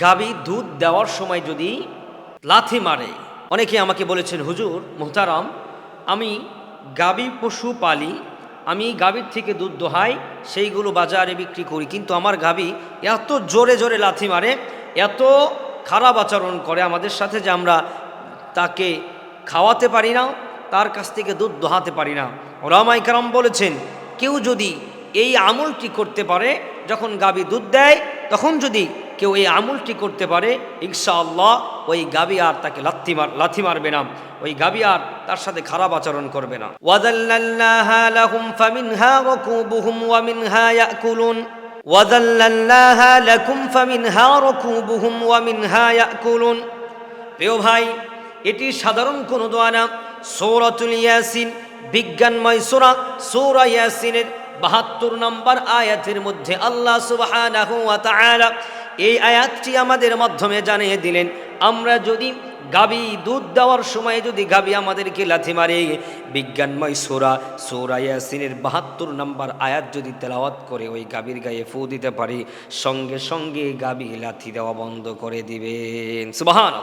গাভী দুধ দেওয়ার সময় যদি লাথি মারে, অনেকে আমাকে বলেছেন, হুজুর মুহতারাম, আমি গাভী পশু পালি, আমি গাভীর থেকে দুধ দোহাই, সেইগুলো বাজারে বিক্রি করি, কিন্তু আমার গাভী এত জোরে জোরে লাথি মারে, এত খারাপ আচরণ করে আমাদের সাথে যে আমরা তাকে খাওয়াতে পারি না, তার কাছ থেকে দুধ দোহাতে পারি না। ওলামায়ে কেরাম বলেছেন, কেউ যদি এই আমলটি করতে পারে, যখন গাভী দুধ দেয় তখন যদি কেউ এই আমলটি করতে পারে, ইনশাআল্লাহ ওই গাভী আর তাকে লাথি মারবে না, ওই গাভী আর তার সাথে খারাপ আচরণ করবে না। ওয়াযাল্লাল্নাহা লাহুম ফামিনহা রাকুবুহুম ওয়া মিনহা ইয়াকুলুন ওয়াযাল্লাল্নাহা লাকুম ফামিনহা রাকুবুহুম ওয়া মিনহা ইয়াকুলুন। প্রিয় ভাই, এটি সাধারণ কোনো দোয়া না। সূরাতুল ইয়াসিন, বিজ্ঞানময় সূরা, সূরা ইয়াসিনের ৭২ নম্বর আয়াতের মধ্যে আল্লাহ সুবহানাহু ওয়া তাআলা এই আয়াতটি আমাদের মাধ্যমে জানিয়ে দিলেন, আমরা যদি গাভী দুধ দেওয়ার সময় যদি গাভী আমাদেরকে লাথি মারে, বিজ্ঞানময় সূরা ইয়াসিনের ৭২ নম্বর আয়াত যদি তেলাওয়াত করে ওই গাভীর গায়ে ফু দিতে পারি, সঙ্গে সঙ্গে গাভী লাথি দেওয়া বন্ধ করে দিবেন। সুবহানাল্লাহ।